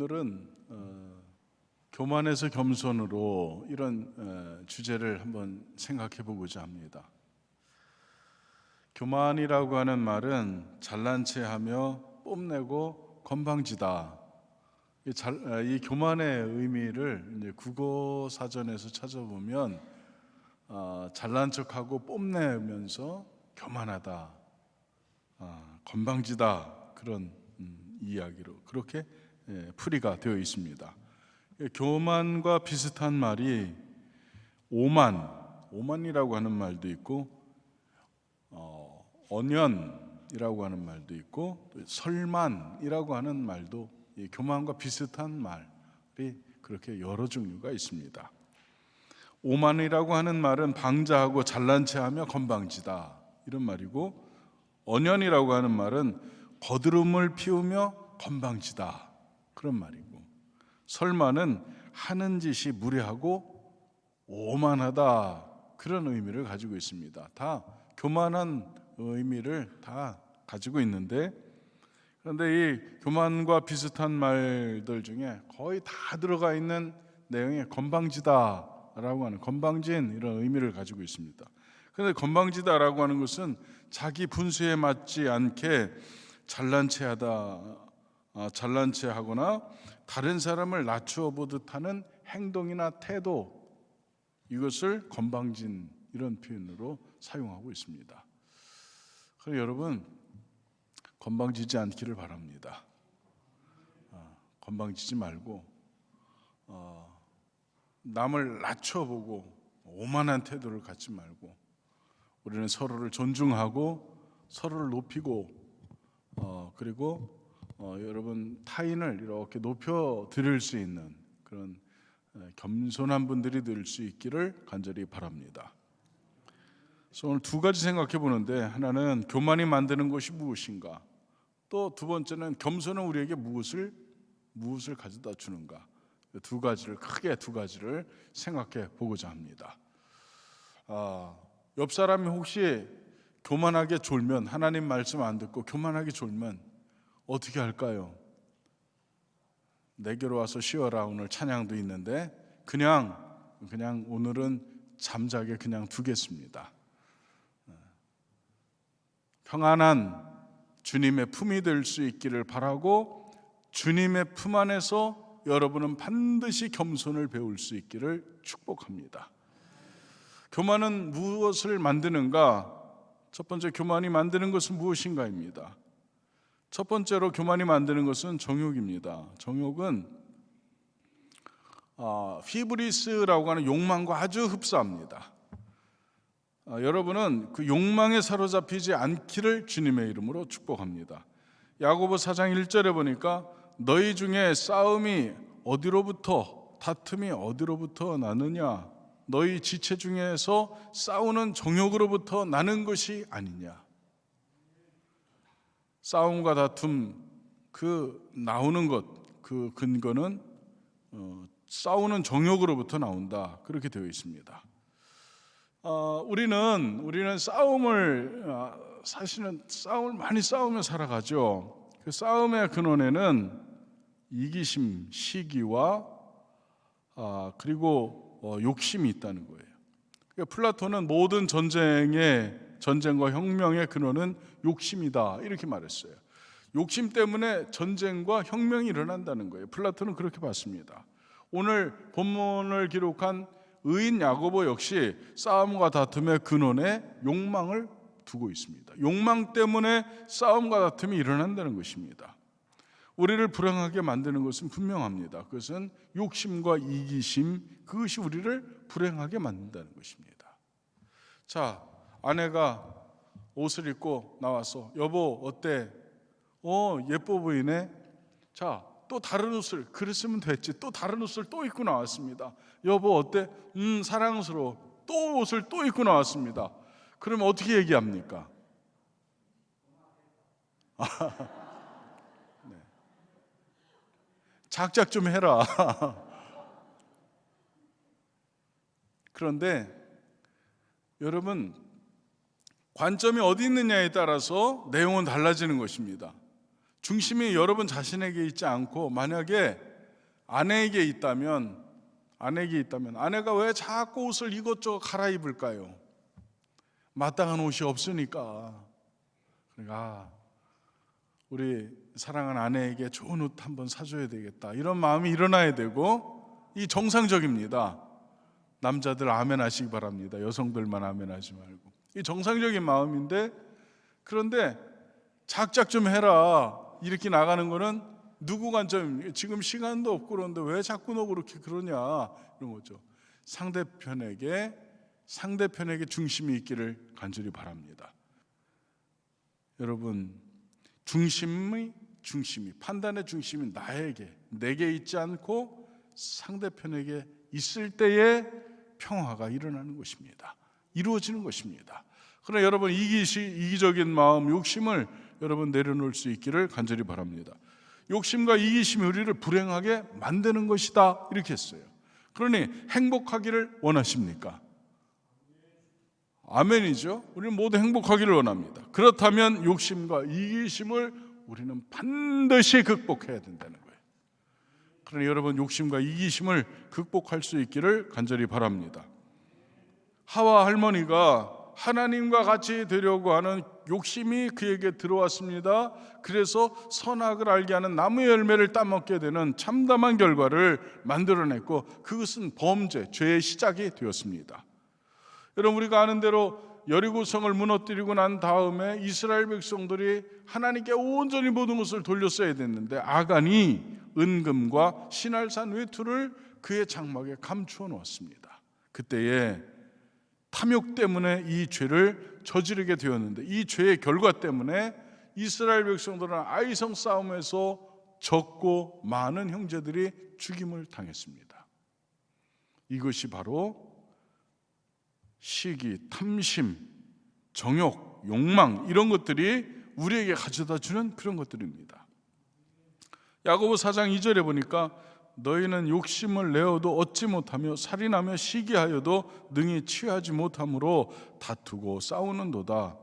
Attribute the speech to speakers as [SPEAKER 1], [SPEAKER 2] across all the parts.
[SPEAKER 1] 오늘은 교만에서 겸손으로 이런 주제를 한번 생각해 보고자 합니다. 교만이라고 하는 말은 잘난 체하며 뽐내고 건방지다. 이 교만의 의미를 이제 국어 사전에서 찾아보면 잘난 척하고 뽐내면서 교만하다, 건방지다, 그런 이야기로 그렇게 풀이가 되어 있습니다. 교만과 비슷한 말이 오만이라고 하는 말도 있고, 언연이라고 하는 말도 있고, 또 설만이라고 하는 말도 이 교만과 비슷한 말이 그렇게 여러 종류가 있습니다. 오만이라고 하는 말은 방자하고 잘난 체하며 건방지다, 이런 말이고, 언연이라고 하는 말은 거드름을 피우며 건방지다, 그런 말이고, 설마는 하는 짓이 무례하고 오만하다, 그런 의미를 가지고 있습니다. 다 교만한 의미를 다 가지고 있는데, 그런데 이 교만과 비슷한 말들 중에 거의 다 들어가 있는 내용이 건방지다라고 하는, 건방진, 이런 의미를 가지고 있습니다. 그런데 건방지다라고 하는 것은 자기 분수에 맞지 않게 잘난 체하거나 다른 사람을 낮추어 보듯 하는 행동이나 태도, 이것을 건방진, 이런 표현으로 사용하고 있습니다. 그래서 여러분, 건방지지 않기를 바랍니다. 건방지지 말고 남을 낮춰보고 오만한 태도를 갖지 말고, 우리는 서로를 존중하고 서로를 높이고, 그리고 여러분 타인을 이렇게 높여 드릴 수 있는 그런 겸손한 분들이 될 수 있기를 간절히 바랍니다. 그래서 오늘 두 가지 생각해 보는데, 하나는 교만이 만드는 것이 무엇인가, 또 두 번째는 겸손은 우리에게 무엇을 가져다 주는가, 크게 두 가지를 생각해 보고자 합니다. 옆 사람이 혹시 교만하게 졸면, 하나님 말씀 안 듣고 교만하게 졸면 어떻게 할까요? 내게로 와서 쉬어라, 오늘 찬양도 있는데 그냥 오늘은 잠자게 그냥 두겠습니다. 평안한 주님의 품이 될 수 있기를 바라고, 주님의 품 안에서 여러분은 반드시 겸손을 배울 수 있기를 축복합니다. 교만은 무엇을 만드는가? 첫 번째, 교만이 만드는 것은 무엇인가입니다. 첫 번째로 교만이 만드는 것은 정욕입니다. 정욕은 히브리스라고 하는 욕망과 아주 흡사합니다. 여러분은 그 욕망에 사로잡히지 않기를 주님의 이름으로 축복합니다. 야고보 4장 1절에 보니까 너희 중에 다툼이 어디로부터 나느냐, 너희 지체 중에서 싸우는 정욕으로부터 나는 것이 아니냐. 싸움과 다툼, 나오는 것, 그 근거는 싸우는 정욕으로부터 나온다, 그렇게 되어 있습니다. 우리는 사실은 싸움을 많이 싸우며 살아가죠. 그 싸움의 근원에는 이기심, 시기와 그리고 욕심이 있다는 거예요. 그러니까 플라톤은 모든 전쟁과 혁명의 근원은 욕심이다, 이렇게 말했어요. 욕심 때문에 전쟁과 혁명이 일어난다는 거예요. 플라톤은 그렇게 봤습니다. 오늘 본문을 기록한 의인 야고보 역시 싸움과 다툼의 근원에 욕망을 두고 있습니다. 욕망 때문에 싸움과 다툼이 일어난다는 것입니다. 우리를 불행하게 만드는 것은 분명합니다. 그것은 욕심과 이기심, 그것이 우리를 불행하게 만든다는 것입니다. 자, 아내가 옷을 입고 나와서 여보 어때? 예뻐 보이네. 자, 또 다른 옷을, 그랬으면 됐지, 또 다른 옷을 또 입고 나왔습니다. 여보 어때? 사랑스러워. 또 옷을 또 입고 나왔습니다. 그러면 어떻게 얘기합니까? 네. 작작 좀 해라. 그런데 여러분, 관점이 어디 있느냐에 따라서 내용은 달라지는 것입니다. 중심이 여러분 자신에게 있지 않고, 만약에 아내에게 있다면 아내가 왜 자꾸 옷을 이것저것 갈아입을까요? 마땅한 옷이 없으니까. 그러니까 우리 사랑하는 아내에게 좋은 옷 한번 사줘야 되겠다, 이런 마음이 일어나야 되고, 이 정상적입니다. 남자들 아멘 하시기 바랍니다. 여성들만 아멘 하지 말고. 이 정상적인 마음인데, 그런데 작작 좀 해라 이렇게 나가는 거는 누구 관점입니까? 지금 시간도 없고 그런데 왜 자꾸 너 그렇게 그러냐, 이런 거죠. 상대편에게 중심이 있기를 간절히 바랍니다. 여러분, 판단의 중심이 내게 있지 않고 상대편에게 있을 때에 평화가 일어나는 것입니다. 이루어지는 것입니다. 그러나 여러분, 이기적인 마음, 욕심을 여러분 내려놓을 수 있기를 간절히 바랍니다. 욕심과 이기심이 우리를 불행하게 만드는 것이다, 이렇게 했어요. 그러니 행복하기를 원하십니까? 아멘이죠. 우리는 모두 행복하기를 원합니다. 그렇다면 욕심과 이기심을 우리는 반드시 극복해야 된다는 거예요. 그러니 여러분, 욕심과 이기심을 극복할 수 있기를 간절히 바랍니다. 하와 할머니가 하나님과 같이 되려고 하는 욕심이 그에게 들어왔습니다. 그래서 선악을 알게 하는 나무의 열매를 따먹게 되는 참담한 결과를 만들어냈고, 그것은 죄의 시작이 되었습니다. 여러분, 우리가 아는 대로 여리고성을 무너뜨리고 난 다음에 이스라엘 백성들이 하나님께 온전히 모든 것을 돌렸어야 됐는데, 아간이 은금과 신할산 외투를 그의 장막에 감추어 놓았습니다. 그때에 탐욕 때문에 이 죄를 저지르게 되었는데, 이 죄의 결과 때문에 이스라엘 백성들은 아이성 싸움에서 적고 많은 형제들이 죽임을 당했습니다. 이것이 바로 시기, 탐심, 정욕, 욕망, 이런 것들이 우리에게 가져다 주는 그런 것들입니다. 야고보 4장 2절에 보니까 너희는 욕심을 내어도 얻지 못하며 살인하며 시기하여도 능히 취하지 못함으로 다투고 싸우는도다.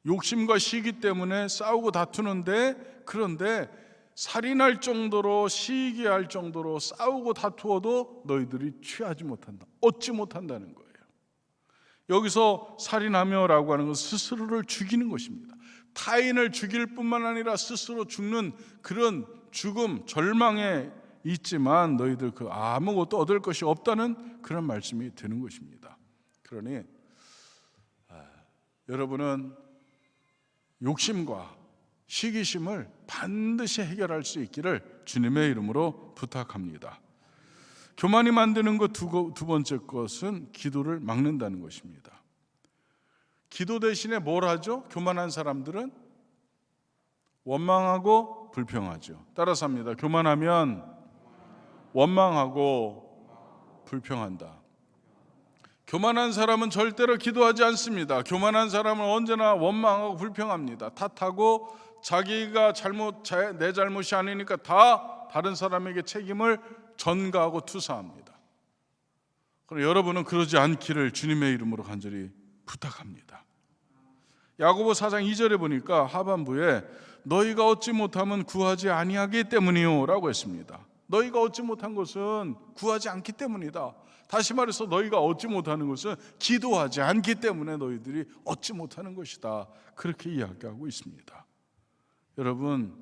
[SPEAKER 1] 욕심과 시기 때문에 싸우고 다투는데, 그런데 살인할 정도로, 시기할 정도로 싸우고 다투어도 너희들이 취하지 못한다, 얻지 못한다는 거예요. 여기서 살인하며라고 하는 것은 스스로를 죽이는 것입니다. 타인을 죽일 뿐만 아니라 스스로 죽는 그런 죽음, 절망에 있지만 너희들 아무것도 얻을 것이 없다는 그런 말씀이 되는 것입니다. 그러니 여러분은 욕심과 시기심을 반드시 해결할 수 있기를 주님의 이름으로 부탁합니다. 교만이 만드는 것 두 번째 것은 기도를 막는다는 것입니다. 기도 대신에 뭘 하죠? 교만한 사람들은 원망하고 불평하죠. 따라서 합니다. 교만하면 원망하고 불평한다. 교만한 사람은 절대로 기도하지 않습니다. 교만한 사람은 언제나 원망하고 불평합니다. 탓하고 자기가 내 잘못이 아니니까 다 다른 사람에게 책임을 전가하고 투사합니다. 그럼 여러분은 그러지 않기를 주님의 이름으로 간절히 부탁합니다. 야고보 4장 2절에 보니까 하반부에 너희가 얻지 못하면 구하지 아니하기 때문이요 라고 했습니다. 너희가 얻지 못한 것은 구하지 않기 때문이다. 다시 말해서 너희가 얻지 못하는 것은 기도하지 않기 때문에 너희들이 얻지 못하는 것이다, 그렇게 이야기하고 있습니다. 여러분,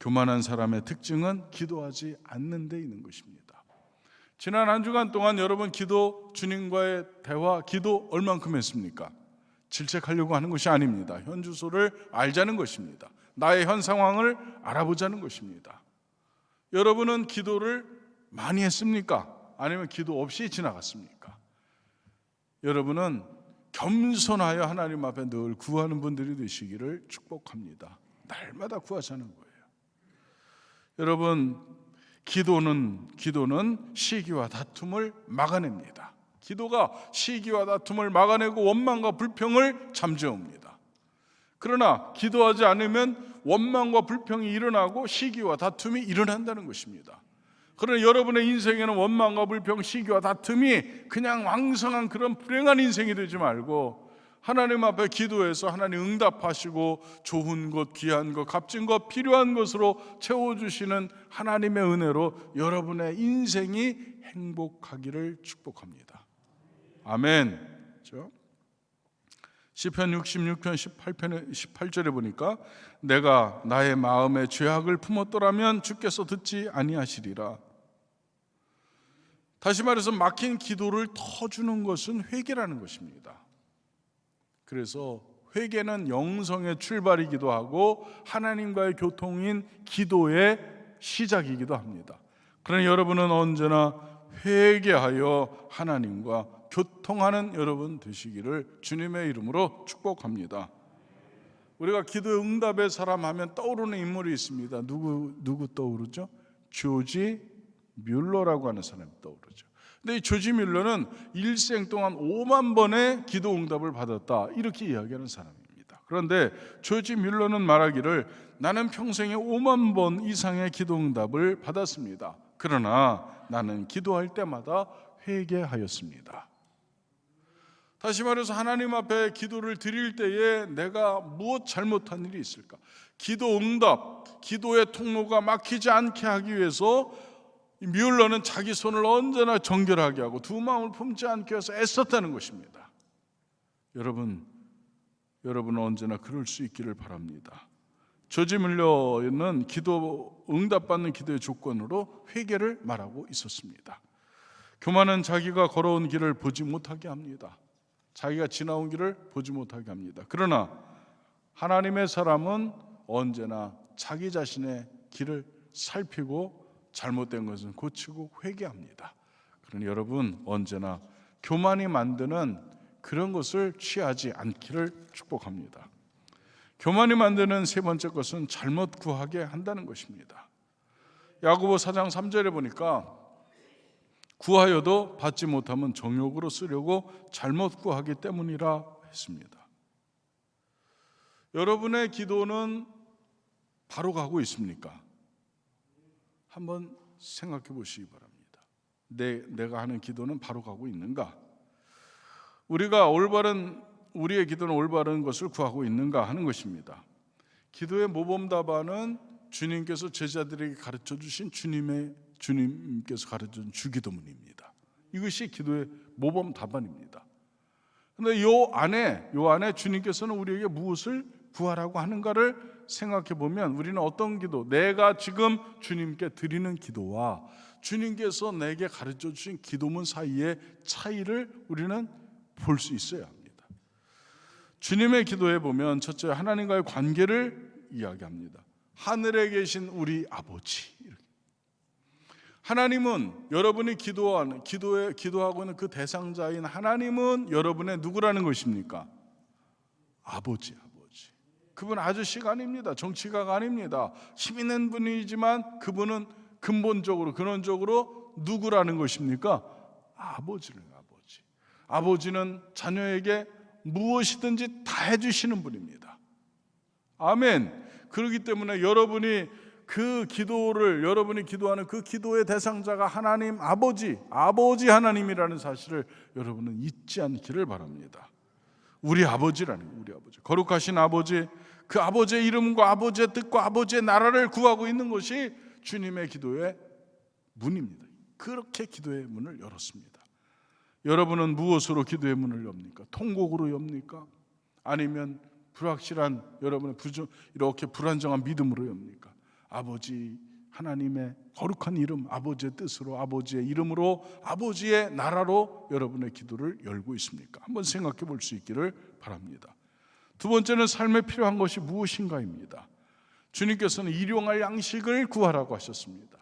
[SPEAKER 1] 교만한 사람의 특징은 기도하지 않는 데 있는 것입니다. 지난 한 주간 동안 여러분 주님과의 대화, 기도 얼만큼 했습니까? 질책하려고 하는 것이 아닙니다. 현 주소를 알자는 것입니다. 나의 현 상황을 알아보자는 것입니다. 여러분은 기도를 많이 했습니까? 아니면 기도 없이 지나갔습니까? 여러분은 겸손하여 하나님 앞에 늘 구하는 분들이 되시기를 축복합니다. 날마다 구하자는 거예요. 여러분, 기도는 시기와 다툼을 막아냅니다. 기도가 시기와 다툼을 막아내고 원망과 불평을 잠재웁니다. 그러나 기도하지 않으면 원망과 불평이 일어나고 시기와 다툼이 일어난다는 것입니다. 그러나 여러분의 인생에는 원망과 불평, 시기와 다툼이 그냥 왕성한 그런 불행한 인생이 되지 말고 하나님 앞에 기도해서 하나님 응답하시고 좋은 것, 귀한 것, 값진 것, 필요한 것으로 채워주시는 하나님의 은혜로 여러분의 인생이 행복하기를 축복합니다. 아멘. 그렇죠? 시편 66편 18절에 보니까 내가 나의 마음에 죄악을 품었더라면 주께서 듣지 아니하시리라. 다시 말해서 막힌 기도를 터주는 것은 회개라는 것입니다. 그래서 회개는 영성의 출발이기도 하고 하나님과의 교통인 기도의 시작이기도 합니다. 그러나 여러분은 언제나 회개하여 하나님과 교통하는 여러분 되시기를 주님의 이름으로 축복합니다. 우리가 기도 응답의 사람 하면 떠오르는 인물이 있습니다. 누구 떠오르죠? 조지 뮬러라고 하는 사람이 떠오르죠. 근데 이 조지 뮬러는 일생 동안 5만 번의 기도 응답을 받았다, 이렇게 이야기하는 사람입니다. 그런데 조지 뮬러는 말하기를 나는 평생에 5만 번 이상의 기도 응답을 받았습니다. 그러나 나는 기도할 때마다 회개하였습니다. 다시 말해서 하나님 앞에 기도를 드릴 때에 내가 무엇 잘못한 일이 있을까? 기도 응답, 기도의 통로가 막히지 않게 하기 위해서 뮬러는 자기 손을 언제나 정결하게 하고 두 마음을 품지 않게 해서 애썼다는 것입니다. 여러분은 언제나 그럴 수 있기를 바랍니다. 조지 뮬러는 기도 응답받는 기도의 조건으로 회개를 말하고 있었습니다. 교만은 자기가 걸어온 길을 보지 못하게 합니다. 자기가 지나온 길을 보지 못하게 합니다. 그러나 하나님의 사람은 언제나 자기 자신의 길을 살피고 잘못된 것은 고치고 회개합니다. 그러니 여러분 언제나 교만이 만드는 그런 것을 취하지 않기를 축복합니다. 교만이 만드는 세 번째 것은 잘못 구하게 한다는 것입니다. 야고보 4장 3절에 보니까 구하여도 받지 못하면 정욕으로 쓰려고 잘못 구하기 때문이라 했습니다. 여러분의 기도는 바로 가고 있습니까? 한번 생각해 보시기 바랍니다. 내가 하는 기도는 바로 가고 있는가? 우리의 기도는 올바른 것을 구하고 있는가 하는 것입니다. 기도의 모범 답안은 주님께서 제자들에게 가르쳐 주신 주님께서 가르쳐 준 주기도문입니다. 이것이 기도의 모범 답안입니다. 그런데 요 안에 주님께서는 우리에게 무엇을 구하라고 하는가를 생각해 보면 우리는 어떤 기도, 내가 지금 주님께 드리는 기도와 주님께서 내게 가르쳐 주신 기도문 사이의 차이를 우리는 볼 수 있어야 합니다. 주님의 기도에 보면 첫째 하나님과의 관계를 이야기합니다. 하늘에 계신 우리 아버지. 하나님은 여러분이 기도하고 있는 그 대상자인 하나님은 여러분의 누구라는 것입니까? 아버지. 그분 아저씨가 아닙니다. 정치가가 아닙니다. 힘 있는 분이지만 그분은 근원적으로 누구라는 것입니까? 아버지는 아버지는 자녀에게 무엇이든지 다 해주시는 분입니다. 아멘. 그렇기 때문에 여러분이 기도하는 그 기도의 대상자가 하나님 아버지 하나님이라는 사실을 여러분은 잊지 않기를 바랍니다. 우리 아버지, 거룩하신 아버지, 그 아버지의 이름과 아버지의 뜻과 아버지의 나라를 구하고 있는 것이 주님의 기도의 문입니다. 그렇게 기도의 문을 열었습니다. 여러분은 무엇으로 기도의 문을 엽니까? 통곡으로 엽니까? 아니면 불확실한 여러분의 이렇게 불안정한 믿음으로 엽니까? 아버지 하나님의 거룩한 이름, 아버지의 뜻으로, 아버지의 이름으로, 아버지의 나라로 여러분의 기도를 열고 있습니까? 한번 생각해 볼 수 있기를 바랍니다. 두 번째는 삶에 필요한 것이 무엇인가입니다. 주님께서는 일용할 양식을 구하라고 하셨습니다.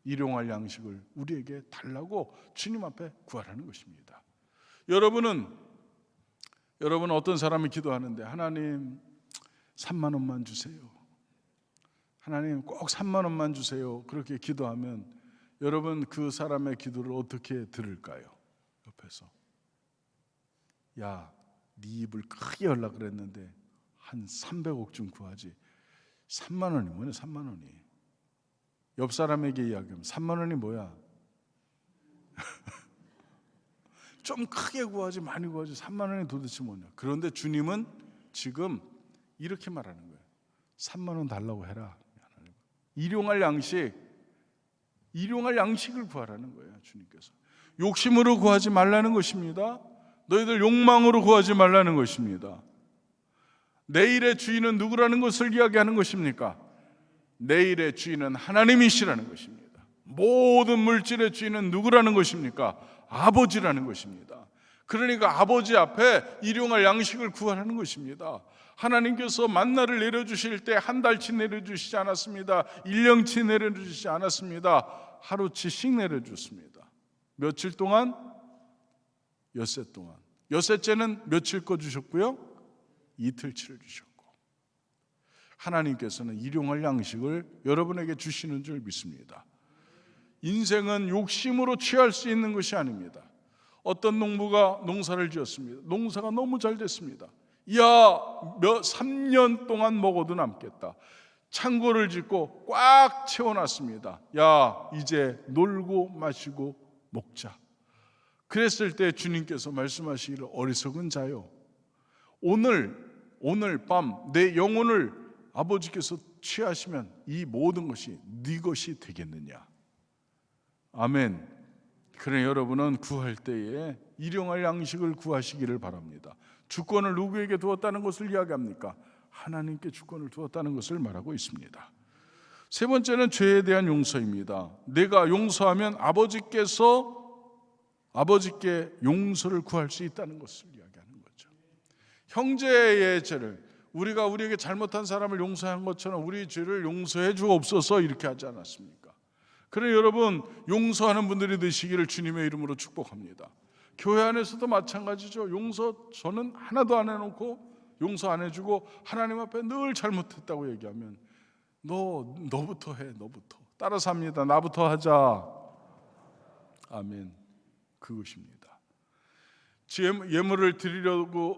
[SPEAKER 1] 일용할 양식을 우리에게 달라고 주님 앞에 구하라는 것입니다. 여러분은 어떤 사람이 기도하는데 하나님 3만 원만 주세요. 하나님 꼭 3만 원만 주세요. 그렇게 기도하면 여러분 그 사람의 기도를 어떻게 들을까요? 옆에서 야, 네 입을 크게 열라 그랬는데 한 300억 좀 구하지 3만 원이 뭐냐 3만 원이. 옆 사람에게 이야기하면 3만 원이 뭐야? 좀 크게 구하지 많이 구하지 3만 원이 도대체 뭐냐. 그런데 주님은 지금 이렇게 말하는 거예요. 3만 원 달라고 해라. 일용할 양식을 구하라는 거예요. 주님께서 욕심으로 구하지 말라는 것입니다. 너희들 욕망으로 구하지 말라는 것입니다. 내일의 주인은 누구라는 것을 이야기하는 것입니까? 내일의 주인은 하나님이시라는 것입니다. 모든 물질의 주인은 누구라는 것입니까? 아버지라는 것입니다. 그러니까 아버지 앞에 일용할 양식을 구하라는 것입니다. 하나님께서 만나를 내려주실 때 한 달치 내려주시지 않았습니다. 1년치 내려주시지 않았습니다. 하루치씩 내려줬습니다. 며칠 동안? 엿새 동안. 엿새째는 며칠 거 주셨고요, 이틀치를 주셨고, 하나님께서는 일용할 양식을 여러분에게 주시는 줄 믿습니다. 인생은 욕심으로 취할 수 있는 것이 아닙니다. 어떤 농부가 농사를 지었습니다. 농사가 너무 잘 됐습니다. 3년 동안 먹어도 남겠다. 창고를 짓고 꽉 채워놨습니다. 이제 놀고 마시고 먹자. 그랬을 때 주님께서 말씀하시기를, 어리석은 자요, 오늘 밤 내 영혼을 아버지께서 취하시면 이 모든 것이 네 것이 되겠느냐. 아멘. 그래, 여러분은 구할 때에 일용할 양식을 구하시기를 바랍니다. 주권을 누구에게 두었다는 것을 이야기합니까? 하나님께 주권을 두었다는 것을 말하고 있습니다. 세 번째는 죄에 대한 용서입니다. 내가 용서하면 아버지께 용서를 구할 수 있다는 것을 이야기하는 거죠. 형제의 죄를, 우리가 우리에게 잘못한 사람을 용서한 것처럼 우리 죄를 용서해 주옵소서 이렇게 하지 않았습니까? 그래, 여러분, 용서하는 분들이 되시기를 주님의 이름으로 축복합니다. 교회 안에서도 마찬가지죠. 용서 저는 하나도 안 해놓고 용서 안 해주고 하나님 앞에 늘 잘못했다고 얘기하면 너부터 해, 너부터 따라서 합니다. 나부터 하자. 아멘. 그것입니다. 예물을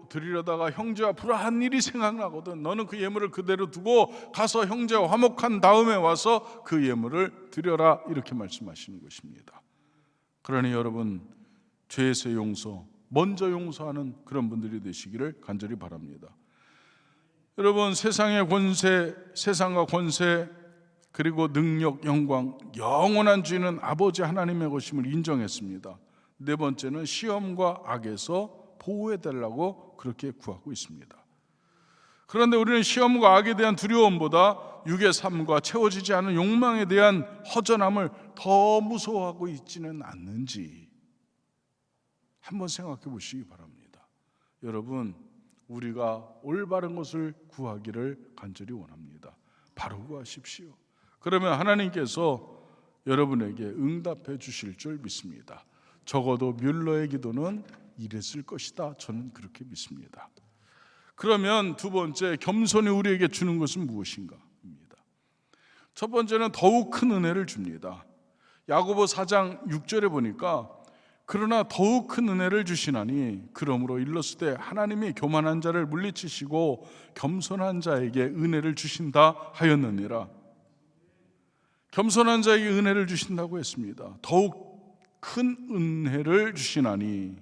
[SPEAKER 1] 드리려다가 형제와 불화한 일이 생각나거든. 너는 그 예물을 그대로 두고 가서 형제와 화목한 다음에 와서 그 예물을 드려라, 이렇게 말씀하시는 것입니다. 그러니 여러분, 죄에서의 용서, 먼저 용서하는 그런 분들이 되시기를 간절히 바랍니다. 여러분, 세상의 권세, 세상과 권세, 그리고 능력, 영광, 영원한 주인은 아버지 하나님의 것임을 인정했습니다. 네 번째는 시험과 악에서 보호해달라고 그렇게 구하고 있습니다. 그런데 우리는 시험과 악에 대한 두려움보다 육의 삶과 채워지지 않은 욕망에 대한 허전함을 더 무서워하고 있지는 않는지 한번 생각해 보시기 바랍니다. 여러분, 우리가 올바른 것을 구하기를 간절히 원합니다. 바로 구하십시오. 그러면 하나님께서 여러분에게 응답해 주실 줄 믿습니다. 적어도 뮬러의 기도는 이랬을 것이다, 저는 그렇게 믿습니다. 그러면 두 번째, 겸손이 우리에게 주는 것은 무엇인가 입니다. 첫 번째는 더욱 큰 은혜를 줍니다. 야고보 4장 6절에 보니까, 그러나 더욱 큰 은혜를 주시나니 그러므로 일렀을 때 하나님이 교만한 자를 물리치시고 겸손한 자에게 은혜를 주신다 하였느니라. 겸손한 자에게 은혜를 주신다고 했습니다. 더욱 큰 은혜를 주시나니,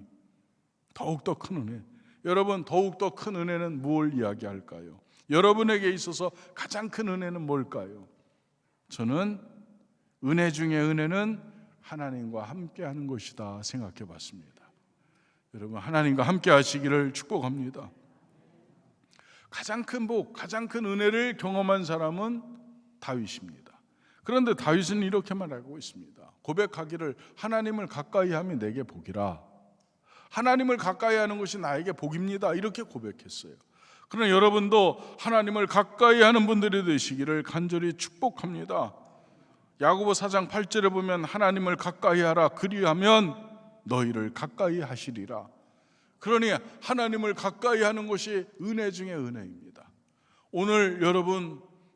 [SPEAKER 1] 더욱더 큰 은혜. 여러분, 더욱더 큰 은혜는 뭘 이야기할까요? 여러분에게 있어서 가장 큰 은혜는 뭘까요? 저는 은혜 중에 은혜는 하나님과 함께하는 것이다 생각해 봤습니다. 여러분, 하나님과 함께 하시기를 축복합니다. 가장 큰 복, 가장 큰 은혜를 경험한 사람은 다윗입니다. 그런데 다윗은 이렇게 말하고 있습니다. 고백하기를, 하나님을 가까이 하면 내게 복이라. 하나님을 가까이 하는 것이 나에게 복입니다, 이렇게 고백했어요. 그러나 여러분도 하나님을 가까이 하는 분들이 되시기를 간절히 축복합니다. 야고보 4장 8절에 보면 하나님을 가까이 하라, 그리하면 너희를 가까이 하시리라. 그러니 하나님을 가까이 하는 것이 은혜 중에 은혜입니다. 오늘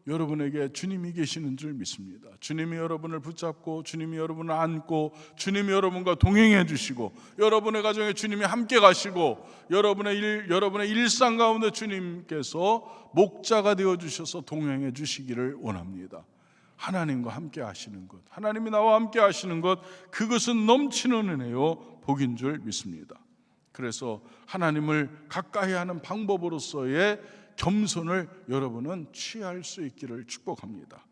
[SPEAKER 1] 여러분에게 주님이 계시는 줄 믿습니다. 주님이 여러분을 붙잡고, 주님이 여러분을 안고, 주님이 여러분과 동행해 주시고, 여러분의 가정에 주님이 함께 가시고, 여러분의 일상 가운데 주님께서 목자가 되어 주셔서 동행해 주시기를 원합니다. 하나님과 함께 하시는 것, 하나님이 나와 함께 하시는 것, 그것은 넘치는 은혜요 복인 줄 믿습니다. 그래서 하나님을 가까이 하는 방법으로서의 겸손을 여러분은 취할 수 있기를 축복합니다.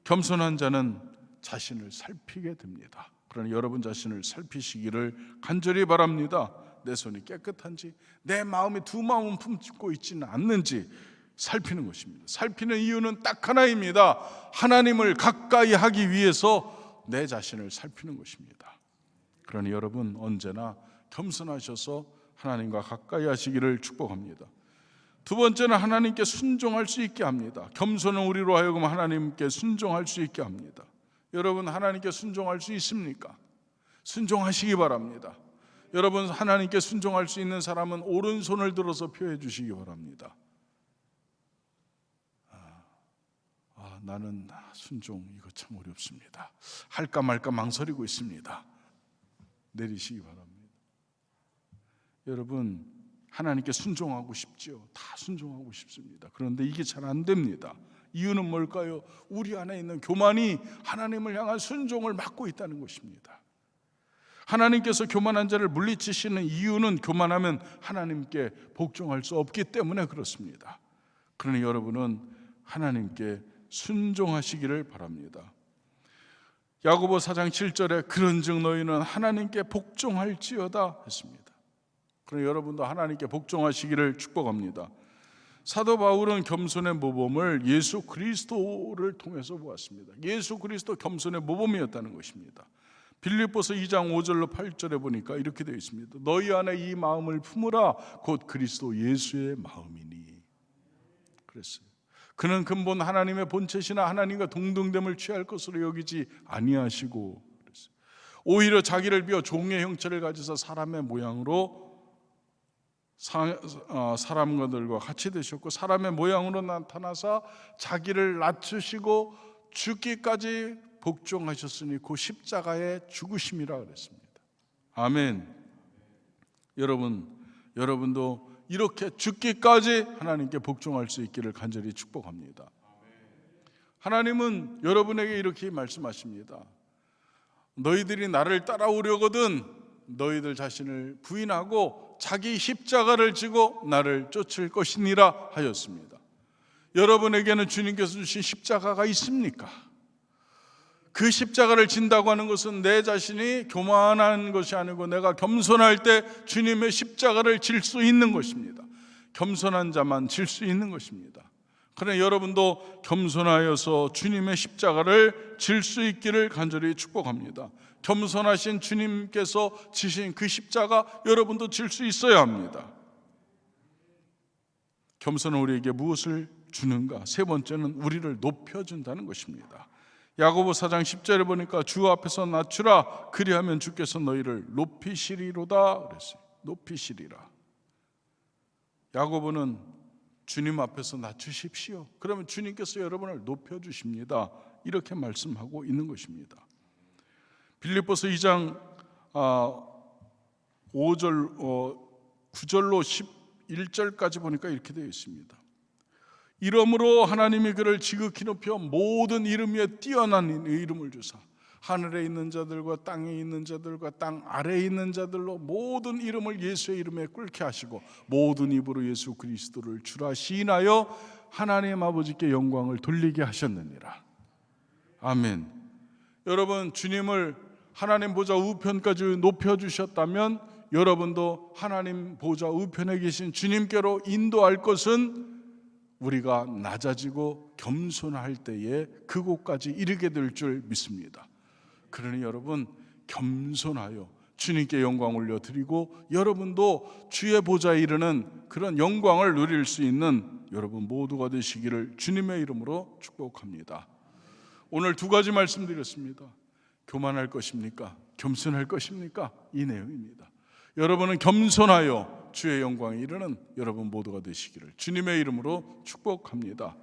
[SPEAKER 1] 겸손한 자는 자신을 살피게 됩니다. 그러니 여러분 자신을 살피시기를 간절히 바랍니다. 내 손이 깨끗한지, 내 마음이 두 마음은 품고 있지는 않는지 살피는 것입니다. 살피는 이유는 딱 하나입니다. 하나님을 가까이 하기 위해서 내 자신을 살피는 것입니다. 그러니 여러분 언제나 겸손하셔서 하나님과 가까이 하시기를 축복합니다. 두 번째는 하나님께 순종할 수 있게 합니다. 겸손은 우리로 하여금 하나님께 순종할 수 있게 합니다. 여러분 하나님께 순종할 수 있습니까? 순종하시기 바랍니다. 여러분 하나님께 순종할 수 있는 사람은 오른손을 들어서 표해 주시기 바랍니다. 나는 순종 이거 참 어렵습니다. 할까 말까 망설이고 있습니다. 내리시기 바랍니다. 여러분 하나님께 순종하고 싶지요. 다 순종하고 싶습니다. 그런데 이게 잘 안 됩니다. 이유는 뭘까요? 우리 안에 있는 교만이 하나님을 향한 순종을 막고 있다는 것입니다. 하나님께서 교만한 자를 물리치시는 이유는 교만하면 하나님께 복종할 수 없기 때문에 그렇습니다. 그러니 여러분은 하나님께 순종하시기를 바랍니다. 야고보 4장 7절에 그런즉 너희는 하나님께 복종할지어다 했습니다. 그러니 여러분도 하나님께 복종하시기를 축복합니다. 사도 바울은 겸손의 모범을 예수 그리스도를 통해서 보았습니다. 예수 그리스도 겸손의 모범이었다는 것입니다. 빌립보서 2장 5절로 8절에 보니까 이렇게 되어 있습니다. 너희 안에 이 마음을 품으라 곧 그리스도 예수의 마음이니. 그랬어요. 그는 근본 하나님의 본체시나 하나님과 동등됨을 취할 것으로 여기지 아니하시고 그랬어요. 오히려 자기를 비워 종의 형체를 가지사 사람의 모양으로 사람들과 같이 되셨고 사람의 모양으로 나타나사 자기를 낮추시고 죽기까지 복종하셨으니 그 십자가의 죽으심이라 그랬습니다. 아멘. 여러분도 이렇게 죽기까지 하나님께 복종할 수 있기를 간절히 축복합니다. 하나님은 여러분에게 이렇게 말씀하십니다. 너희들이 나를 따라오려거든 너희들 자신을 부인하고 자기 십자가를 지고 나를 쫓을 것이니라 하였습니다. 여러분에게는 주님께서 주신 십자가가 있습니까? 그 십자가를 진다고 하는 것은 내 자신이 교만한 것이 아니고 내가 겸손할 때 주님의 십자가를 질 수 있는 것입니다. 겸손한 자만 질 수 있는 것입니다. 그러나 여러분도 겸손하여서 주님의 십자가를 질 수 있기를 간절히 축복합니다. 겸손하신 주님께서 지신 그 십자가 여러분도 질 수 있어야 합니다. 겸손은 우리에게 무엇을 주는가? 세 번째는 우리를 높여준다는 것입니다. 야고보 4장 10절에 보니까 주 앞에서 낮추라 그리하면 주께서 너희를 높이시리로다 그랬어요. 높이시리라. 야고보는 주님 앞에서 낮추십시오. 그러면 주님께서 여러분을 높여주십니다. 이렇게 말씀하고 있는 것입니다. 빌립보서 2장 9절로 11절까지 보니까 이렇게 되어 있습니다. 이러므로 하나님이 그를 지극히 높여 모든 이름 위에 뛰어난 이름을 주사 하늘에 있는 자들과 땅에 있는 자들과 땅 아래에 있는 자들로 모든 이름을 예수의 이름에 꿇게 하시고 모든 입으로 예수 그리스도를 주라 시인하여 하나님 아버지께 영광을 돌리게 하셨느니라. 아멘. 여러분 주님을 하나님 보좌 우편까지 높여주셨다면 여러분도 하나님 보좌 우편에 계신 주님께로 인도할 것은 우리가 낮아지고 겸손할 때에 그곳까지 이르게 될 줄 믿습니다. 그러니 여러분 겸손하여 주님께 영광 올려드리고 여러분도 주의 보좌에 이르는 그런 영광을 누릴 수 있는 여러분 모두가 되시기를 주님의 이름으로 축복합니다. 오늘 두 가지 말씀드렸습니다. 교만할 것입니까? 겸손할 것입니까? 이 내용입니다. 여러분은 겸손하여 주의 영광에 이르는 여러분 모두가 되시기를 주님의 이름으로 축복합니다.